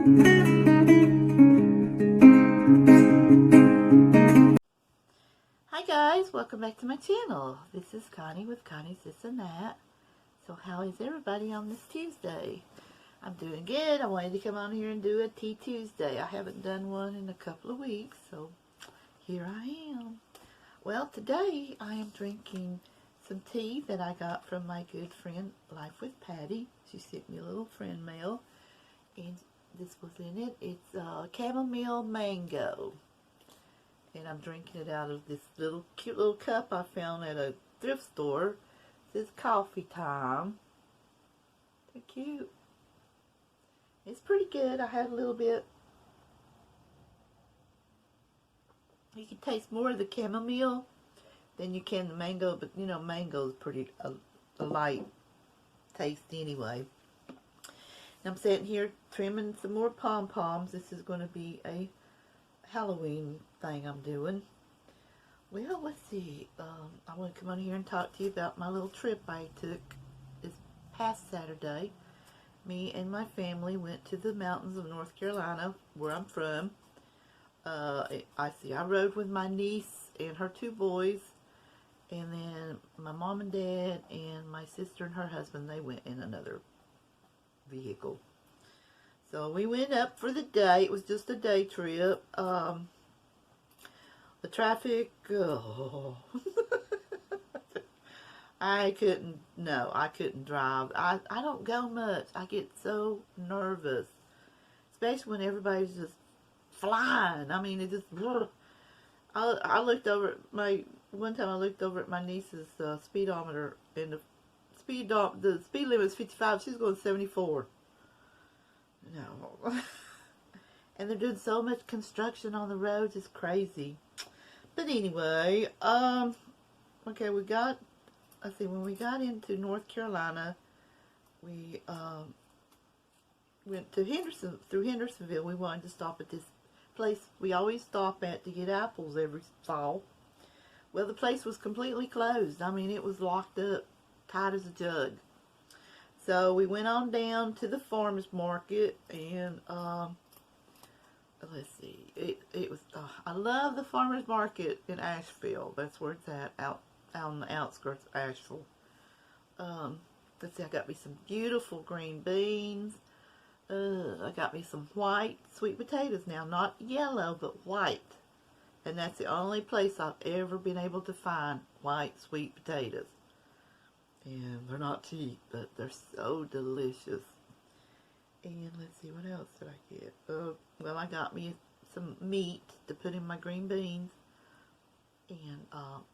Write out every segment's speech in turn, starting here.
Hi guys, welcome back to my channel. This is Connie with Connie's This and That. So how is everybody on this Tuesday? I'm doing good. I wanted to come on here and do a Tea Tuesday. I haven't done one in a couple of weeks, so here I am. Well, today I am drinking some tea that I got from my good friend Life with Patty. She sent me a little friend mail, and this was in it. It's chamomile mango. And I'm drinking it out of this little cute little cup I found at a thrift store. It says coffee time. They're cute. It's pretty good. I had a little bit. You can taste more of the chamomile than you can the mango, but you know, mango is pretty a light taste anyway. And I'm sitting here trimming some more pom-poms. This is going to be a Halloween thing I'm doing. Well, let's see. I want to come on here and talk to you about my little trip I took this past Saturday. Me and my family went to the mountains of North Carolina, where I'm from. I rode with my niece and her two boys, and then my mom and dad and my sister and her husband, they went in another vehicle. So we went up for the day. It was just a day trip. The traffic, oh. I couldn't drive. I don't go much. I get so nervous, especially when everybody's just flying. I mean, it just, I looked over at one time I looked over at my niece's speedometer, and the speed limit is 55. She's going 74. No. And they're doing so much construction on the roads, it's crazy. But anyway, okay, when we got into North Carolina, we went to through Hendersonville. We wanted to stop at this place we always stop at to get apples every fall. Well, the place was completely closed. I mean, it was locked up, tight as a jug. So we went on down to the farmer's market, and let's see, it was, I love the farmer's market in Asheville. That's where it's at, out on the outskirts of Asheville. Let's see, I got me some beautiful green beans. I got me some white sweet potatoes now, not yellow, but white. And that's the only place I've ever been able to find white sweet potatoes. And they're not cheap, but they're so delicious. And let's see, what else did I get? Well, I got me some meat to put in my green beans. And,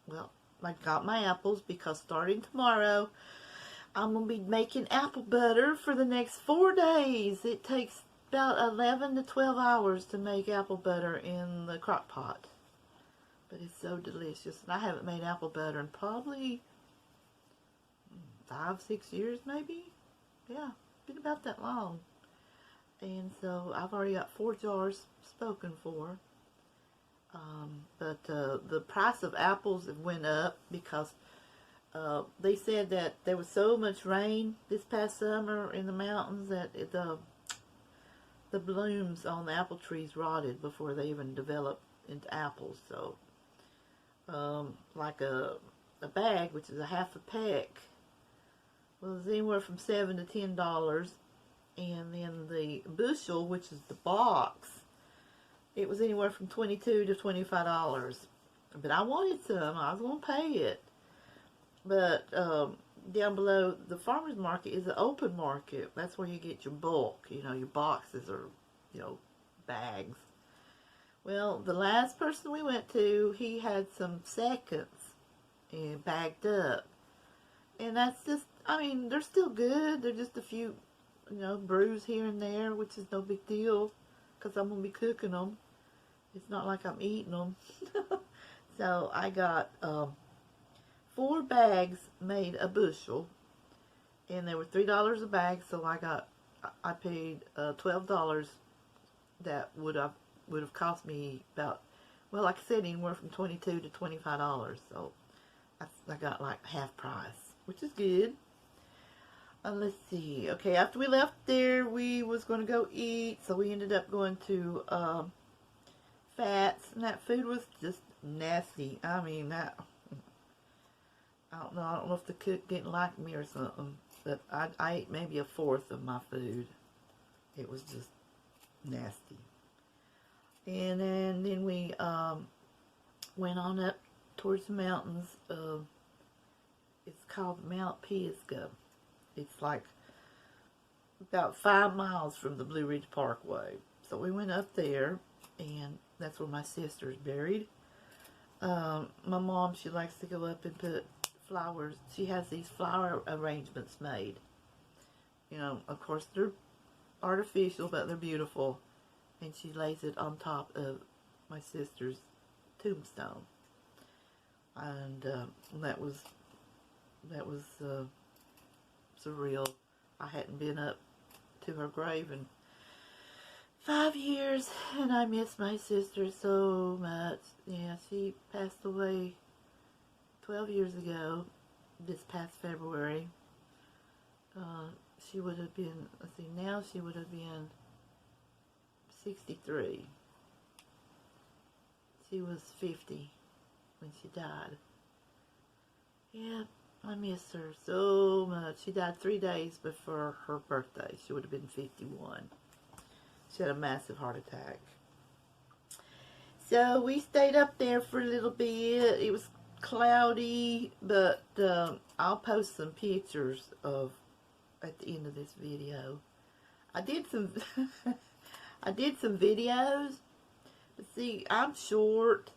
well, I got my apples because starting tomorrow, I'm going to be making apple butter for the next 4 days. It takes about 11 to 12 hours to make apple butter in the crock pot. But it's so delicious. And I haven't made apple butter in probably 5-6 years maybe. Yeah, been about that long. And so I've already got 4 jars spoken for. But the price of apples went up because they said that there was so much rain this past summer in the mountains that the blooms on the apple trees rotted before they even developed into apples. So like a bag, which is a half a peck, was anywhere from $7 to $10, and then the bushel, which is the box, it was anywhere from $22 to $25. But I wanted some. I was going to pay it. But down below the farmer's market is the open market. That's where you get your bulk, you know, your boxes or, you know, bags. Well, the last person we went to, he had some seconds and bagged up. And that's just, I mean, they're still good. They're just a few, you know, bruise here and there, which is no big deal because I'm going to be cooking them. It's not like I'm eating them. So I got 4 bags made a bushel, and they were $3 a bag. So I paid $12. That would have cost me about, well, like I said, anywhere from $22 to $25. So I got like half price, which is good. Let's see. Okay, after we left there, we was going to go eat, so we ended up going to Fats, and that food was just nasty. I mean, I don't know. I don't know if the cook didn't like me or something, but I ate maybe a fourth of my food. It was just nasty. And then we went on up towards the mountains. It's called Mount Pisgah. It's like about 5 miles from the Blue Ridge Parkway. So we went up there, and that's where my sister's buried. My mom, she likes to go up and put flowers. She has these flower arrangements made. You know, of course, they're artificial, but they're beautiful. And she lays it on top of my sister's tombstone. And that was surreal. I hadn't been up to her grave in 5 years, and I miss my sister so much. Yeah, she passed away 12 years ago, this past February. She would have been, let's see, now she would have been 63. She was 50 when she died. Yeah, I miss her so much. She died 3 days before her birthday. She would have been 51. She had a massive heart attack. So we stayed up there for a little bit. It was cloudy, but I'll post some pictures of at the end of this video. I did some I did some videos, but see, I'm short,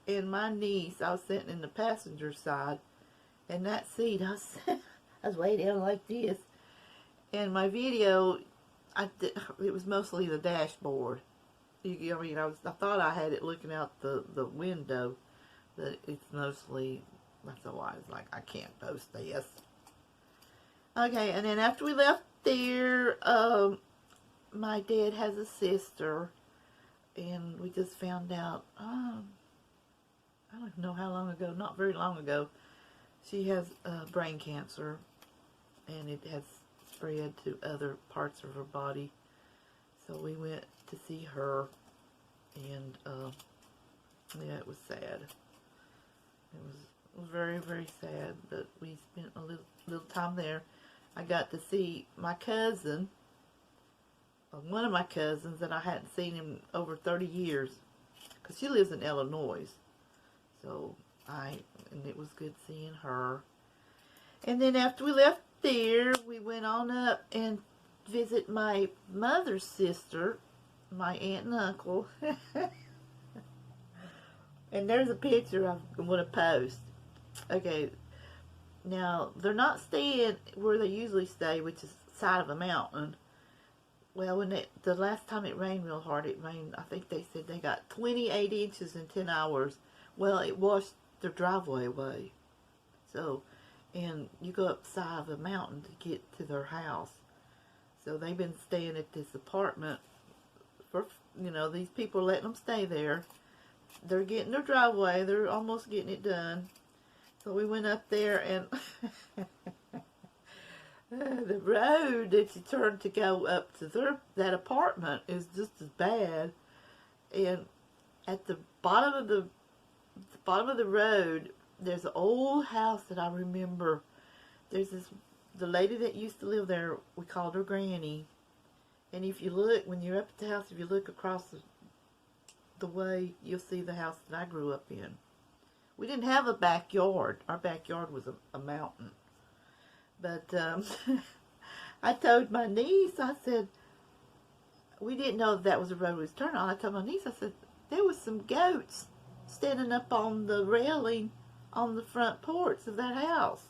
and my niece, I was sitting in the passenger side, and that seat, I was way down like this, and my video, it was mostly the dashboard. I mean, I thought I had it looking out the window, but it's mostly, that's why I was like, I can't post this. Okay, and then after we left there, my dad has a sister, and we just found out, I don't know how long ago, not very long ago, she has brain cancer, and it has spread to other parts of her body. So we went to see her, and yeah, it was sad. It was very, very sad, but we spent a little time there. I got to see my cousin, one of my cousins that I hadn't seen in over 30 years, because she lives in Illinois. So and it was good seeing her. And then after we left there, we went on up and visit my mother's sister, my aunt and uncle. And there's a picture I'm going to post. Okay, now they're not staying where they usually stay, which is side of a mountain. Well, when the last time it rained real hard, it rained, I think they said they got 28 inches in 10 hours. Well, it washed their driveway away. So, and you go up the side of a mountain to get to their house. So they've been staying at this apartment for, you know, these people are letting them stay there. They're getting their driveway. They're almost getting it done. So we went up there, and the road that you turn to go up to that apartment is just as bad. And at the bottom of the road, there's an old house that I remember. There's the lady that used to live there, we called her Granny. And if you look, when you're up at the house, if you look across the way, you'll see the house that I grew up in. We didn't have a backyard. Our backyard was a mountain. But I told my niece, I said, we didn't know that was the road we was turning on. I told my niece, I said, there was some goats standing up on the railing on the front porch of that house.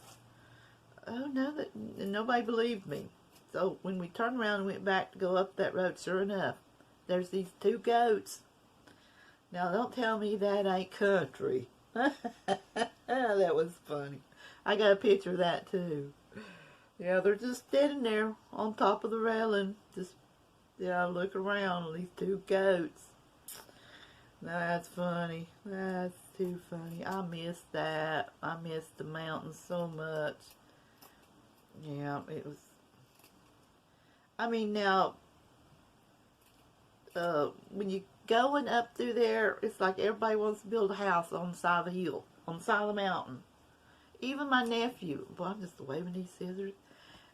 Oh, no, and nobody believed me. So when we turned around and went back to go up that road, sure enough, there's these 2 goats. Now, don't tell me that ain't country. That was funny. I got a picture of that, too. Yeah, they're just standing there on top of the railing. Just, yeah, look around, these 2 goats. That's funny. That's too funny. I miss that. I miss the mountains so much. Yeah, it was I mean, now, when you going up through there, it's like everybody wants to build a house on the side of the hill, on the side of the mountain. Even my nephew, boy, I'm just waving these scissors.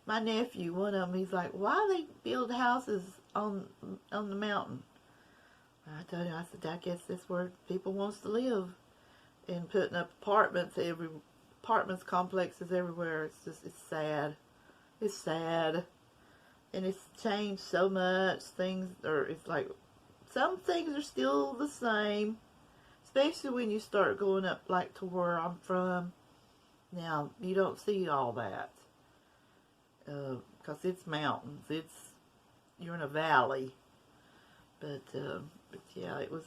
My nephew, one of them, he's like, why they build houses on the mountain? I told him, I said, I guess that's where people wants to live. And putting up apartments complexes everywhere. It's sad. It's sad. And it's changed so much. It's like, some things are still the same. Especially when you start going up, like, to where I'm from. Now, you don't see all that. Because it's mountains. You're in a valley. But yeah, it was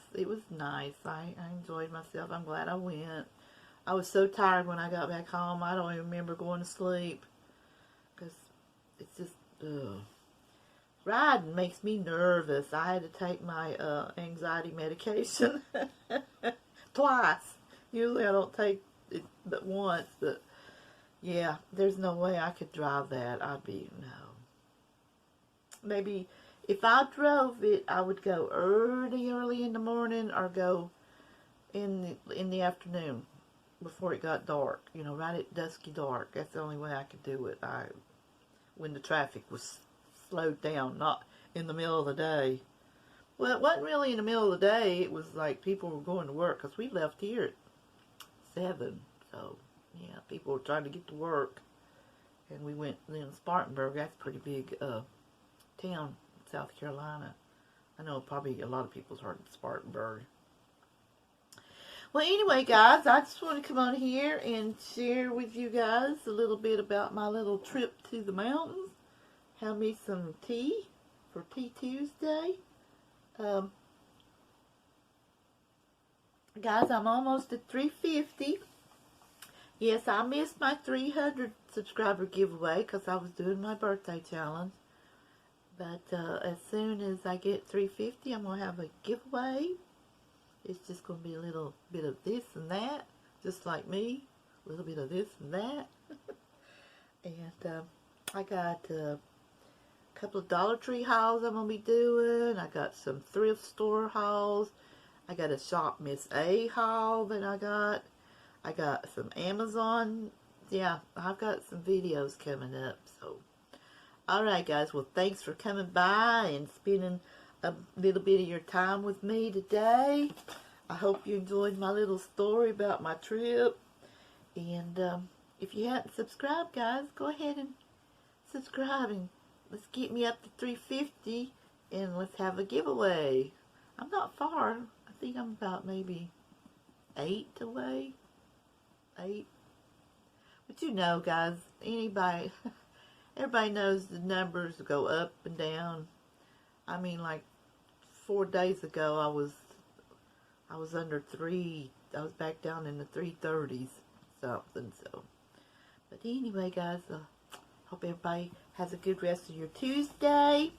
nice. I enjoyed myself. I'm glad I went. I was so tired when I got back home. I don't even remember going to sleep. Because it's just, riding makes me nervous. I had to take my anxiety medication twice. Usually I don't take it but once. But yeah, there's no way I could drive that. No. Maybe if I drove it, I would go early in the morning, or go in the afternoon before it got dark. You know, right at dusky dark. That's the only way I could do it. When the traffic was slowed down, not in the middle of the day. Well, it wasn't really in the middle of the day. It was like people were going to work, because we left here at 7. So, yeah, people were trying to get to work. And we went in Spartanburg. That's a pretty big town, South Carolina. I know probably a lot of people's heard of Spartanburg. Well, anyway, guys, I just want to come on here and share with you guys a little bit about my little trip to the mountains. Have me some tea for Tea Tuesday. Guys, I'm almost at 350. Yes, I missed my 300 subscriber giveaway because I was doing my birthday challenge. But as soon as I get 350, I'm going to have a giveaway. It's just going to be a little bit of this and that, just like me. A little bit of this and that. And I got a couple of Dollar Tree hauls I'm going to be doing. I got some thrift store hauls. I got a Shop Miss A haul that I got. I got some Amazon. Yeah, I've got some videos coming up. So, alright guys, well thanks for coming by and spending a little bit of your time with me today. I hope you enjoyed my little story about my trip. And if you haven't subscribed, guys, go ahead and subscribe. And let's get me up to 350 and let's have a giveaway. I'm not far. I think I'm about maybe 8 away. 8. But you know, guys, everybody knows the numbers go up and down. I mean, like 4 days ago, I was under 3. I was back down in the 330s, something. So, but anyway, guys, hope everybody has a good rest of your Tuesday.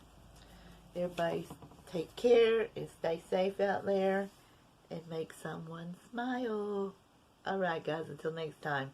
Everybody take care and stay safe out there and make someone smile. Alright, guys, until next time.